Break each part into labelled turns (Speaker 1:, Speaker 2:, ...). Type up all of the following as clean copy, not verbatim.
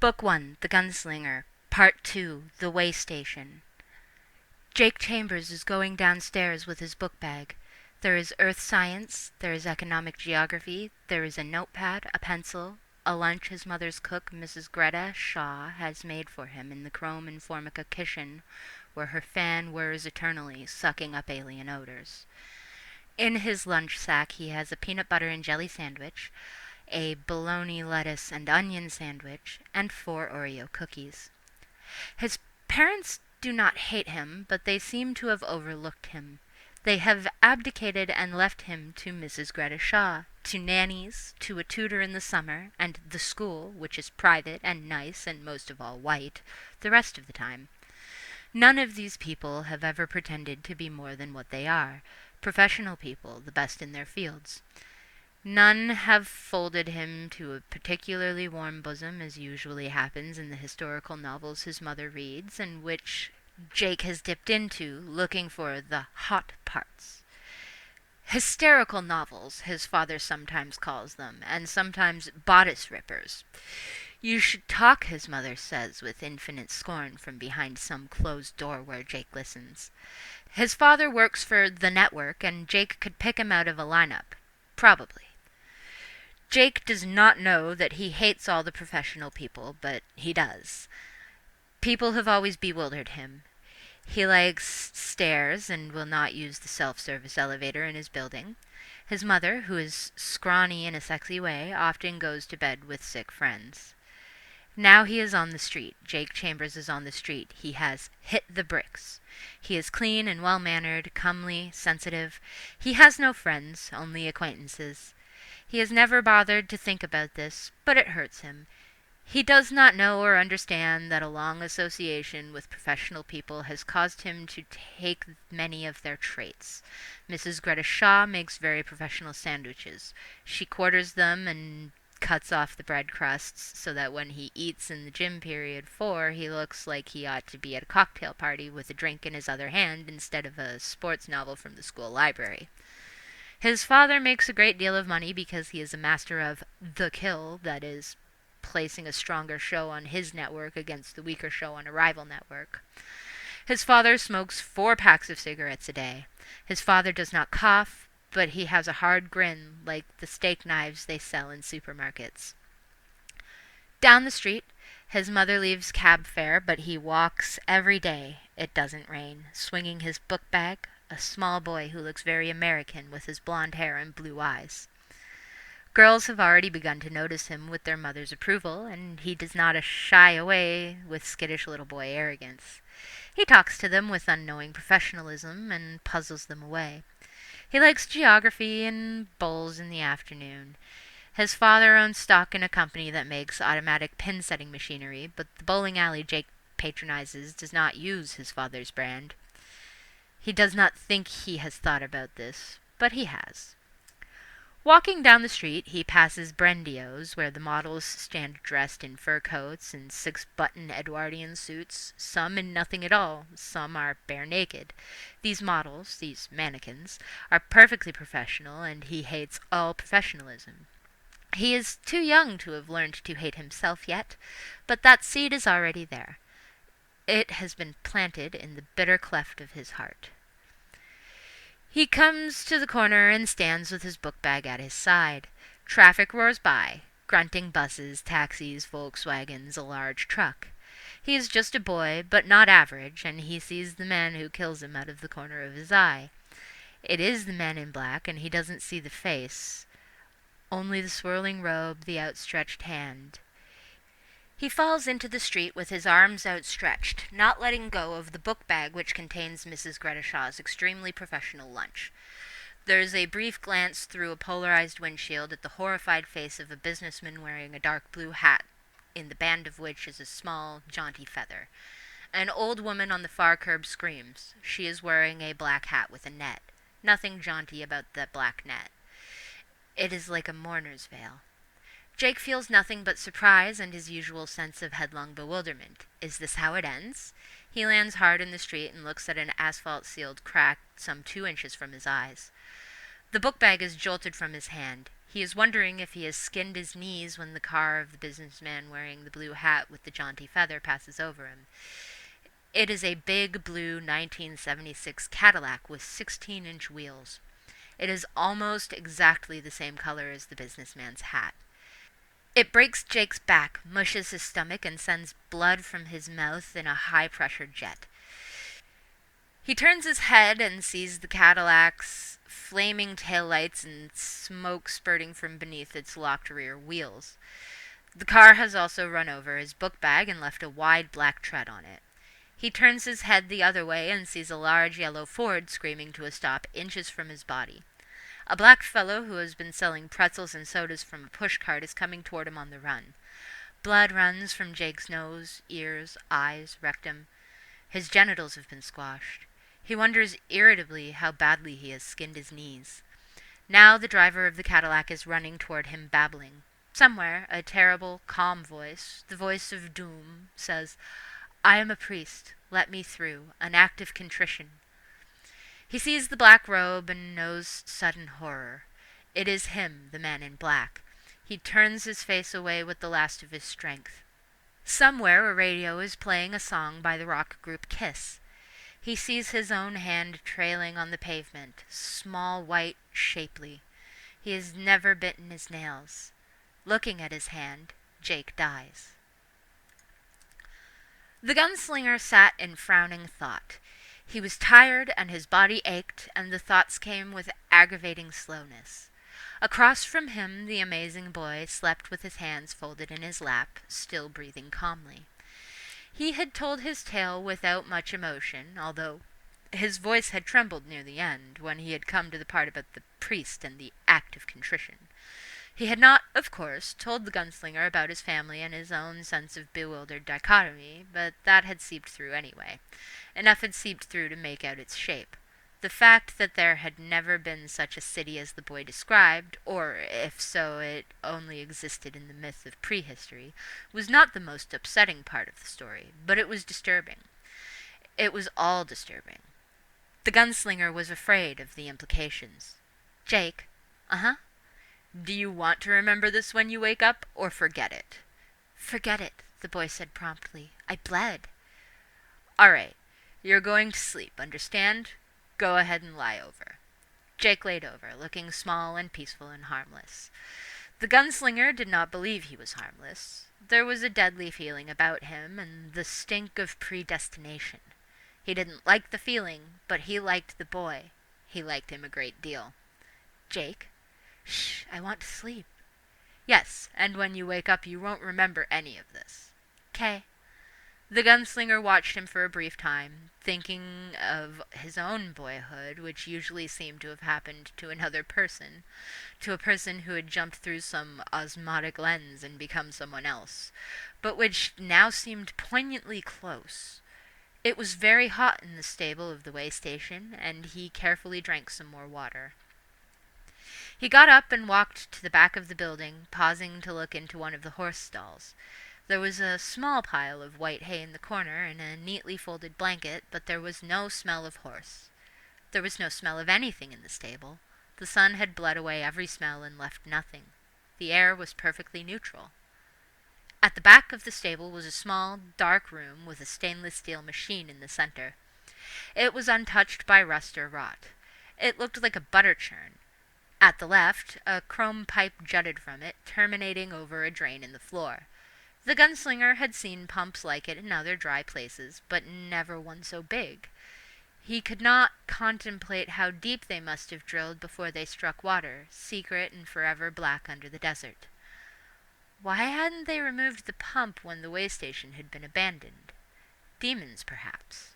Speaker 1: Book 1, The Gunslinger. Part 2, The Way Station. Jake Chambers is going downstairs with his book bag. There is earth science, there is economic geography, there is a notepad, a pencil, a lunch his mother's cook, Mrs. Greta Shaw, has made for him in the chrome and formica kitchen, where her fan whirs eternally, sucking up alien odors. In his lunch sack he has a peanut butter and jelly sandwich, a bologna, lettuce, and onion sandwich, and 4 Oreo cookies. His parents do not hate him, but they seem to have overlooked him. They have abdicated and left him to Mrs. Greta Shaw, to nannies, to a tutor in the summer, and the school, which is private and nice and most of all white, the rest of the time. None of these people have ever pretended to be more than what they are, professional people, the best in their fields. None have folded him to a particularly warm bosom, as usually happens in the historical novels his mother reads, and which Jake has dipped into, looking for the hot parts. Hysterical novels, his father sometimes calls them, and sometimes bodice rippers. You should talk, his mother says with infinite scorn from behind some closed door where Jake listens. His father works for the network, and Jake could pick him out of a lineup. Probably. Jake does not know that he hates all the professional people, but he does. People have always bewildered him. He likes stairs and will not use the self-service elevator in his building. His mother, who is scrawny in a sexy way, often goes to bed with sick friends. Now he is on the street. Jake Chambers is on the street. He has hit the bricks. He is clean and well-mannered, comely, sensitive. He has no friends, only acquaintances. He has never bothered to think about this, but it hurts him. He does not know or understand that a long association with professional people has caused him to take many of their traits. Mrs. Greta Shaw makes very professional sandwiches. She quarters them and cuts off the bread crusts so that when he eats in the gym period 4, he looks like he ought to be at a cocktail party with a drink in his other hand instead of a sports novel from the school library. His father makes a great deal of money because he is a master of the kill, that is, placing a stronger show on his network against the weaker show on a rival network. His father smokes 4 packs of cigarettes a day. His father does not cough, but he has a hard grin like the steak knives they sell in supermarkets. Down the street, his mother leaves cab fare, but he walks every day, it doesn't rain, swinging his book bag, a small boy who looks very American with his blonde hair and blue eyes. Girls have already begun to notice him with their mother's approval, and he does not shy away with skittish little boy arrogance. He talks to them with unknowing professionalism and puzzles them away. He likes geography and bowls in the afternoon. His father owns stock in a company that makes automatic pin-setting machinery, but the bowling alley Jake patronizes does not use his father's brand. He does not think he has thought about this, but he has. Walking down the street, he passes Brendio's, where the models stand dressed in fur coats and 6-button Edwardian suits, some in nothing at all, some are bare naked. These models, these mannequins, are perfectly professional, and he hates all professionalism. He is too young to have learned to hate himself yet, but that seed is already there. It has been planted in the bitter cleft of his heart. He comes to the corner and stands with his book bag at his side. Traffic roars by, grunting buses, taxis, Volkswagens, a large truck. He is just a boy, but not average, and he sees the man who kills him out of the corner of his eye. It is the man in black, and he doesn't see the face, only the swirling robe, the outstretched hand. He falls into the street with his arms outstretched, not letting go of the book bag which contains Mrs. Greta Shaw's extremely professional lunch. There is a brief glance through a polarized windshield at the horrified face of a businessman wearing a dark blue hat, in the band of which is a small, jaunty feather. An old woman on the far curb screams. She is wearing a black hat with a net. Nothing jaunty about that black net. It is like a mourner's veil. Jake feels nothing but surprise and his usual sense of headlong bewilderment. Is this how it ends? He lands hard in the street and looks at an asphalt-sealed crack some 2 inches from his eyes. The book bag is jolted from his hand. He is wondering if he has skinned his knees when the car of the businessman wearing the blue hat with the jaunty feather passes over him. It is a big blue 1976 Cadillac with 16-inch wheels. It is almost exactly the same color as the businessman's hat. It breaks Jake's back, mushes his stomach, and sends blood from his mouth in a high-pressure jet. He turns his head and sees the Cadillac's flaming taillights and smoke spurting from beneath its locked rear wheels. The car has also run over his book bag and left a wide black tread on it. He turns his head the other way and sees a large yellow Ford screaming to a stop inches from his body. A black fellow who has been selling pretzels and sodas from a pushcart is coming toward him on the run. Blood runs from Jake's nose, ears, eyes, rectum. His genitals have been squashed. He wonders irritably how badly he has skinned his knees. Now the driver of the Cadillac is running toward him, babbling. Somewhere, a terrible, calm voice, the voice of doom, says, "I am a priest. Let me through. An act of contrition." He sees the black robe and knows sudden horror. It is him, the man in black. He turns his face away with the last of his strength. Somewhere a radio is playing a song by the rock group Kiss. He sees his own hand trailing on the pavement, small, white, shapely. He has never bitten his nails. Looking at his hand, Jake dies. The gunslinger sat in frowning thought. He was tired, and his body ached, and the thoughts came with aggravating slowness. Across from him, the amazing boy slept with his hands folded in his lap, still breathing calmly. He had told his tale without much emotion, although his voice had trembled near the end, when he had come to the part about the priest and the act of contrition. He had not, of course, told the gunslinger about his family and his own sense of bewildered dichotomy, but that had seeped through anyway. Enough had seeped through to make out its shape. The fact that there had never been such a city as the boy described, or, if so, it only existed in the myth of prehistory, was not the most upsetting part of the story, but it was disturbing. It was all disturbing. The gunslinger was afraid of the implications. "Jake." "Uh-huh." "Do you want to remember this when you wake up, or forget it?" "Forget it," the boy said promptly. "I bled." "All right. You're going to sleep, understand? Go ahead and lie over." Jake laid over, looking small and peaceful and harmless. The gunslinger did not believe he was harmless. There was a deadly feeling about him, and the stink of predestination. He didn't like the feeling, but he liked the boy. He liked him a great deal. "Jake?" "Shh, I want to sleep." "Yes, and when you wake up you won't remember any of this." "'Kay." The gunslinger watched him for a brief time, thinking of his own boyhood, which usually seemed to have happened to another person, to a person who had jumped through some osmotic lens and become someone else, but which now seemed poignantly close. It was very hot in the stable of the way station, and he carefully drank some more water. He got up and walked to the back of the building, pausing to look into one of the horse stalls. There was a small pile of white hay in the corner and a neatly folded blanket, but there was no smell of horse. There was no smell of anything in the stable. The sun had bled away every smell and left nothing. The air was perfectly neutral. At the back of the stable was a small, dark room with a stainless steel machine in the center. It was untouched by rust or rot. It looked like a butter churn. At the left, a chrome pipe jutted from it, terminating over a drain in the floor. The gunslinger had seen pumps like it in other dry places, but never one so big. He could not contemplate how deep they must have drilled before they struck water, secret and forever black under the desert. Why hadn't they removed the pump when the way station had been abandoned? Demons, perhaps.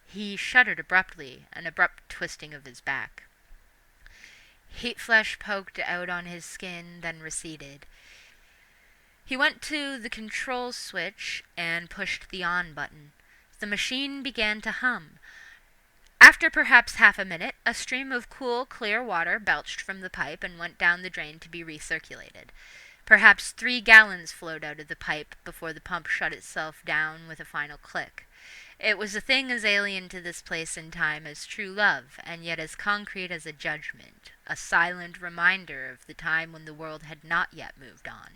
Speaker 1: He shuddered abruptly, an abrupt twisting of his back. Heat flesh poked out on his skin, then receded. He went to the control switch and pushed the on button. The machine began to hum. After perhaps half a minute, a stream of cool, clear water belched from the pipe and went down the drain to be recirculated. Perhaps 3 gallons flowed out of the pipe before the pump shut itself down with a final click. It was a thing as alien to this place and time as true love, and yet as concrete as a judgment, a silent reminder of the time when the world had not yet moved on.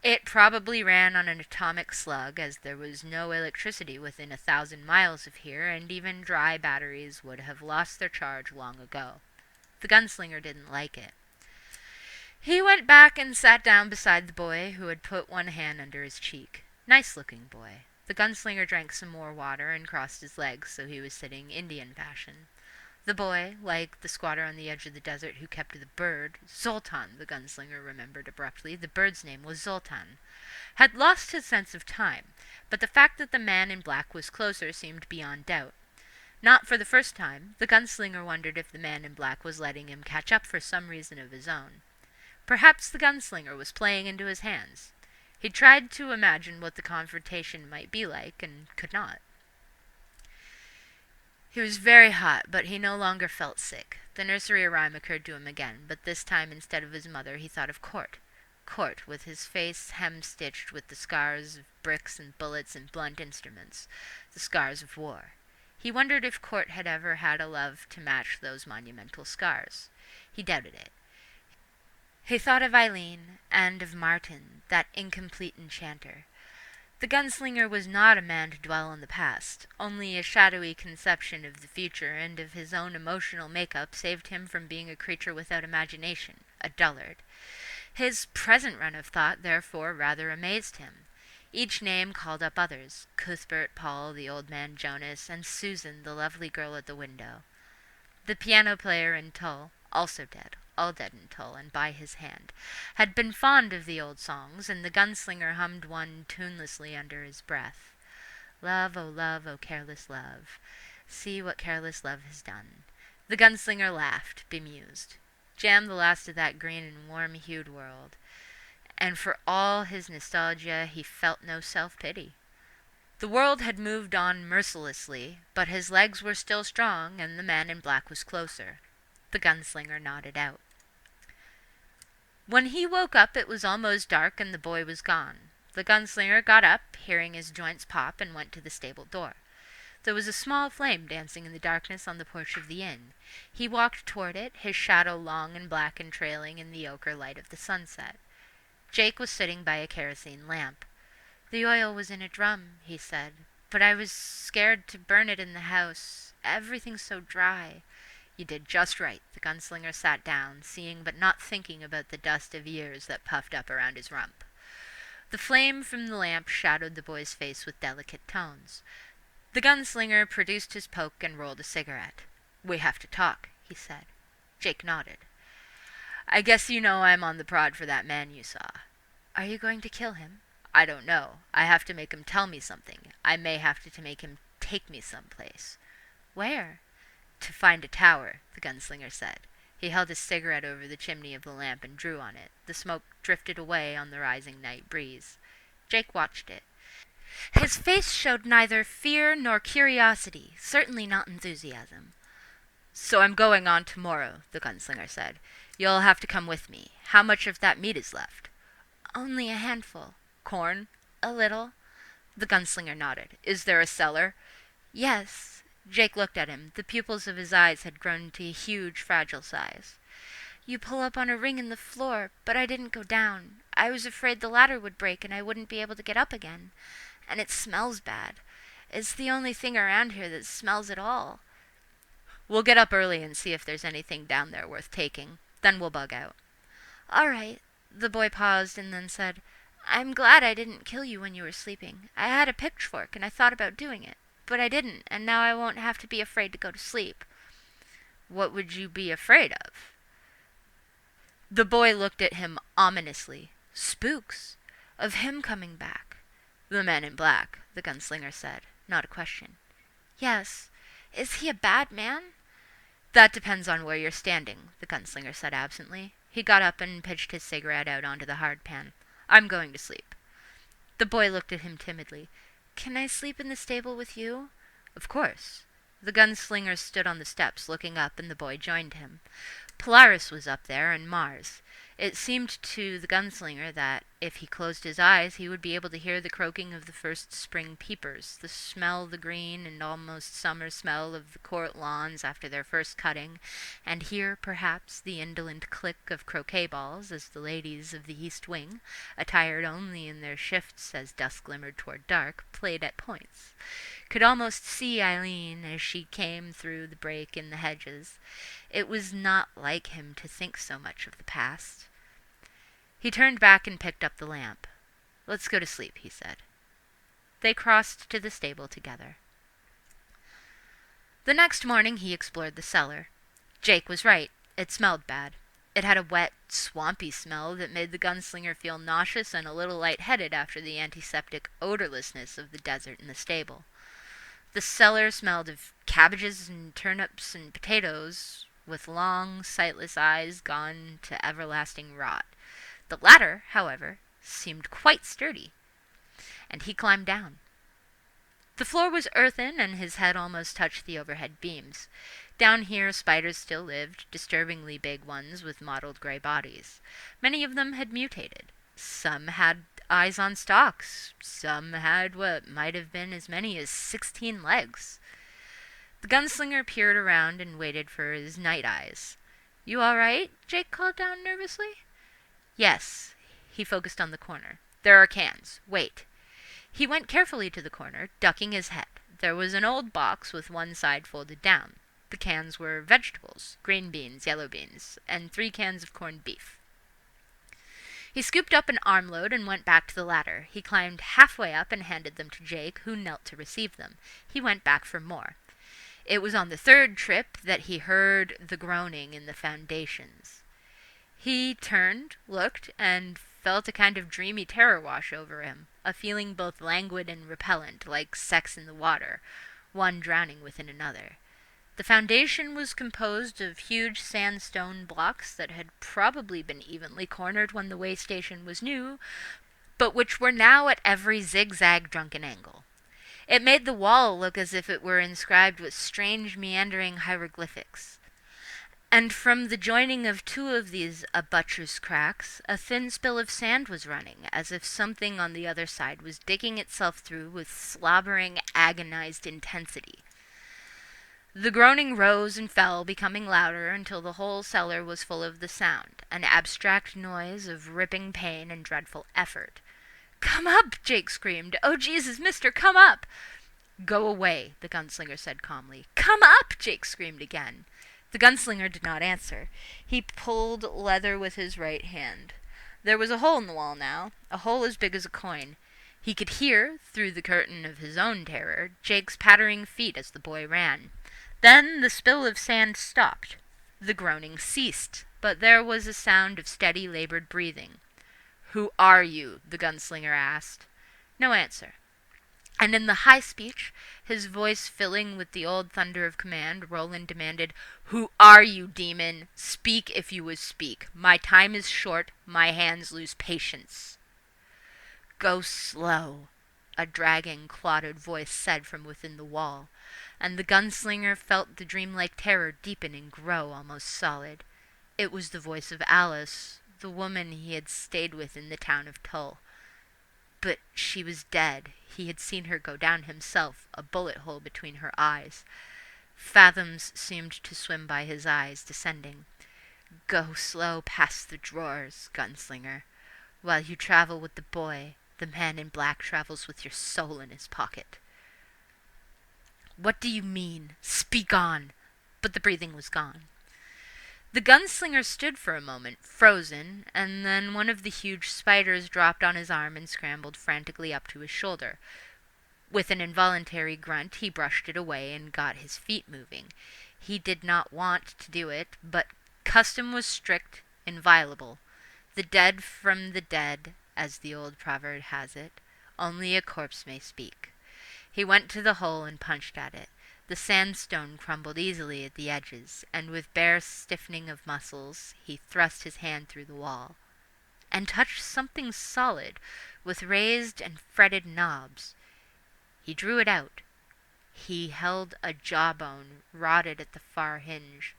Speaker 1: It probably ran on an atomic slug, as there was no electricity within 1,000 miles of here, and even dry batteries would have lost their charge long ago. The gunslinger didn't like it. He went back and sat down beside the boy, who had put one hand under his cheek. Nice-looking boy. The gunslinger drank some more water and crossed his legs, so he was sitting Indian fashion. The boy, like the squatter on the edge of the desert who kept the bird, Zoltan, the gunslinger remembered abruptly, the bird's name was Zoltan, had lost his sense of time, but the fact that the man in black was closer seemed beyond doubt. Not for the first time, the gunslinger wondered if the man in black was letting him catch up for some reason of his own. Perhaps the gunslinger was playing into his hands. He tried to imagine what the confrontation might be like, and could not. He was very hot, but he no longer felt sick. The nursery rhyme occurred to him again, but this time instead of his mother he thought of Court. Court, with his face hem-stitched with the scars of bricks and bullets and blunt instruments, the scars of war. He wondered if Court had ever had a love to match those monumental scars. He doubted it. He thought of Eileen, and of Martin, that incomplete enchanter. The gunslinger was not a man to dwell on the past. Only a shadowy conception of the future and of his own emotional make-up saved him from being a creature without imagination, a dullard. His present run of thought, therefore, rather amazed him. Each name called up others: Cuthbert, Paul, the old man Jonas, and Susan, the lovely girl at the window. The piano player in Tull, also dead, all dead in Tull, and by his hand, had been fond of the old songs, and the gunslinger hummed one tunelessly under his breath. Love, oh, careless love, see what careless love has done. The gunslinger laughed, bemused. Jam the last of that green and warm-hued world. And for all his nostalgia, he felt no self-pity. The world had moved on mercilessly, but his legs were still strong, and the man in black was closer. The gunslinger nodded out. When he woke up, it was almost dark, and the boy was gone. The gunslinger got up, hearing his joints pop, and went to the stable door. There was a small flame dancing in the darkness on the porch of the inn. He walked toward it, his shadow long and black and trailing in the ochre light of the sunset. Jake was sitting by a kerosene lamp. The oil was in a drum, he said, but I was scared to burn it in the house. Everything's so dry. You did just right. The gunslinger sat down, seeing but not thinking about the dust of years that puffed up around his rump. The flame from the lamp shadowed the boy's face with delicate tones. The gunslinger produced his poke and rolled a cigarette. We have to talk, he said. Jake nodded. I guess you know I'm on the prod for that man you saw. Are you going to kill him? I don't know. I have to make him tell me something. I may have to make him take me someplace. Where? To find a tower, the gunslinger said. He held his cigarette over the chimney of the lamp and drew on it. The smoke drifted away on the rising night breeze. Jake watched it. His face showed neither fear nor curiosity, certainly not enthusiasm. So I'm going on tomorrow, the gunslinger said. You'll have to come with me. How much of that meat is left? Only a handful. Corn? A little. The gunslinger nodded. Is there a cellar? Yes. Jake looked at him. The pupils of his eyes had grown to a huge, fragile size. You pull up on a ring in the floor, but I didn't go down. I was afraid the ladder would break and I wouldn't be able to get up again. And it smells bad. It's the only thing around here that smells at all. We'll get up early and see if there's anything down there worth taking. Then we'll bug out. All right. The boy paused and then said, I'm glad I didn't kill you when you were sleeping. I had a pitchfork and I thought about doing it. But I didn't, and now I won't have to be afraid to go to sleep. What would you be afraid of? The boy looked at him ominously. Spooks. Of him coming back. The man in black, the gunslinger said, not a question. Yes. Is he a bad man? That depends on where you're standing, the gunslinger said absently. He got up and pitched his cigarette out onto the hard pan. I'm going to sleep. The boy looked at him timidly. Can I sleep in the stable with you? Of course. The gunslinger stood on the steps looking up, and the boy joined him. Polaris was up there, and Mars. It seemed to the gunslinger that, if he closed his eyes, he would be able to hear the croaking of the first spring peepers, the smell the green and almost summer smell of the court lawns after their first cutting, and hear, perhaps, the indolent click of croquet balls as the ladies of the east wing, attired only in their shifts as dusk glimmered toward dark, played at points. Could almost see Eileen as she came through the break in the hedges. It was not like him to think so much of the past. He turned back and picked up the lamp. "Let's go to sleep," he said. They crossed to the stable together. The next morning he explored the cellar. Jake was right. It smelled bad. It had a wet, swampy smell that made the gunslinger feel nauseous and a little lightheaded after the antiseptic odorlessness of the desert in the stable. The cellar smelled of cabbages and turnips and potatoes, with long, sightless eyes gone to everlasting rot. The latter, however, seemed quite sturdy, and he climbed down. The floor was earthen, and his head almost touched the overhead beams. Down here spiders still lived, disturbingly big ones with mottled gray bodies. Many of them had mutated. Some had eyes on stalks. Some had what might have been as many as 16 legs. The gunslinger peered around and waited for his night eyes. "You all right?" Jake called down nervously. "Yes." He focused on the corner. "There are cans. Wait." He went carefully to the corner, ducking his head. There was an old box with one side folded down. The cans were vegetables, green beans, yellow beans, and 3 cans of corned beef. He scooped up an armload and went back to the ladder. He climbed halfway up and handed them to Jake, who knelt to receive them. He went back for more. It was on the 3rd trip that he heard the groaning in the foundations. He turned, looked, and felt a kind of dreamy terror wash over him, a feeling both languid and repellent, like sex in the water, one drowning within another. The foundation was composed of huge sandstone blocks that had probably been evenly cornered when the way station was new, but which were now at every zigzag drunken angle. It made the wall look as if it were inscribed with strange meandering hieroglyphics. And from the joining of 2 of these buttress cracks, a thin spill of sand was running, as if something on the other side was digging itself through with slobbering, agonized intensity. The groaning rose and fell, becoming louder until the whole cellar was full of the sound, an abstract noise of ripping pain and dreadful effort. "Come up!" Jake screamed. "Oh, Jesus, mister, come up!" "Go away," the gunslinger said calmly. "Come up!" Jake screamed again. The gunslinger did not answer. He pulled leather with his right hand. There was a hole in the wall now, a hole as big as a coin. He could hear, through the curtain of his own terror, Jake's pattering feet as the boy ran. Then the spill of sand stopped. The groaning ceased, but there was a sound of steady, labored breathing. "Who are you?" the gunslinger asked. No answer. And in the high speech, his voice filling with the old thunder of command, Roland demanded, "Who are you, demon? Speak if you would speak. My time is short. My hands lose patience." "Go slow," a dragging, clotted voice said from within the wall, and the gunslinger felt the dreamlike terror deepen and grow almost solid. It was the voice of Alice, the woman he had stayed with in the town of Tull. But she was dead. He had seen her go down himself, a bullet hole between her eyes. Fathoms seemed to swim by his eyes, descending. "Go slow past the drawers, gunslinger. While you travel with the boy, the man in black travels with your soul in his pocket." "What do you mean? Speak on!" But the breathing was gone. The gunslinger stood for a moment, frozen, and then one of the huge spiders dropped on his arm and scrambled frantically up to his shoulder. With an involuntary grunt, he brushed it away and got his feet moving. He did not want to do it, but custom was strict, inviolable. The dead from the dead, as the old proverb has it. Only a corpse may speak. He went to the hole and punched at it. The sandstone crumbled easily at the edges, and with bare stiffening of muscles, he thrust his hand through the wall, and touched something solid, with raised and fretted knobs. He drew it out. He held a jawbone, rotted at the far hinge.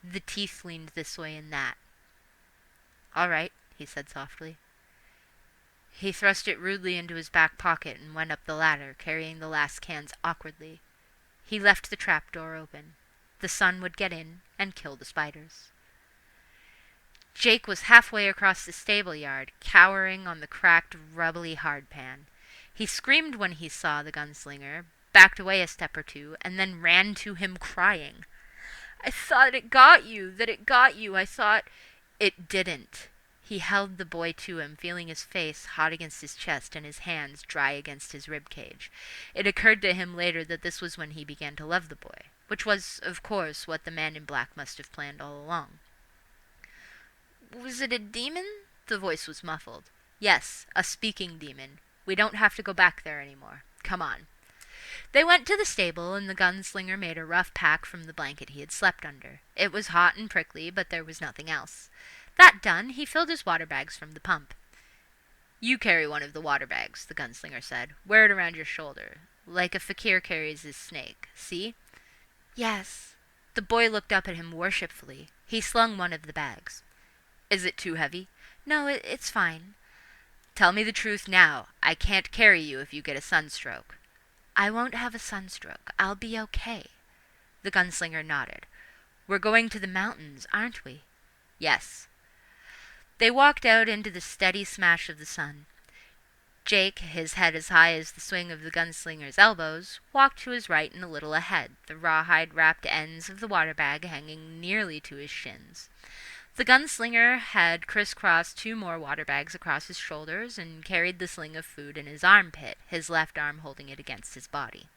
Speaker 1: The teeth leaned this way and that. "All right," he said softly. He thrust it rudely into his back pocket and went up the ladder, carrying the last cans awkwardly. He left the trap door open. The sun would get in and kill the spiders. Jake was halfway across the stable yard, cowering on the cracked, rubbly hardpan. He screamed when he saw the gunslinger, backed away a step or two, and then ran to him crying. "I thought it got you, that it got you. I thought—" "It didn't." He held the boy to him, feeling his face hot against his chest and his hands dry against his rib cage. It occurred to him later that this was when he began to love the boy, which was, of course, what the man in black must have planned all along. "Was it a demon?" The voice was muffled. "Yes, a speaking demon. We don't have to go back there anymore. Come on." They went to the stable, and the gunslinger made a rough pack from the blanket he had slept under. It was hot and prickly, but there was nothing else. That done, he filled his water bags from the pump. "You carry one of the water bags," the gunslinger said. "Wear it around your shoulder, like a fakir carries his snake. See?" "Yes." The boy looked up at him worshipfully. He slung one of the bags. "Is it too heavy?" "No, it's fine." "Tell me the truth now. I can't carry you if you get a sunstroke." "I won't have a sunstroke. I'll be okay." The gunslinger nodded. "We're going to the mountains, aren't we?" "Yes." They walked out into the steady smash of the sun. Jake, his head as high as the swing of the gunslinger's elbows, walked to his right and a little ahead, the rawhide-wrapped ends of the water bag hanging nearly to his shins. The gunslinger had crisscrossed 2 more water bags across his shoulders and carried the sling of food in his armpit, his left arm holding it against his body.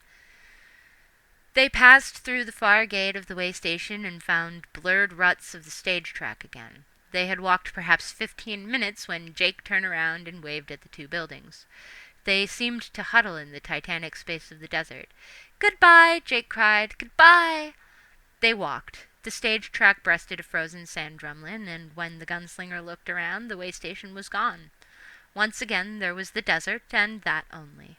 Speaker 1: They passed through the far gate of the way station and found blurred ruts of the stage track again. They had walked perhaps 15 minutes when Jake turned around and waved at the 2 buildings. They seemed to huddle in the titanic space of the desert. "Goodbye!" Jake cried. "Goodbye!" They walked. The stage track breasted a frozen sand drumlin, and when the gunslinger looked around, the way station was gone. Once again there was the desert, and that only.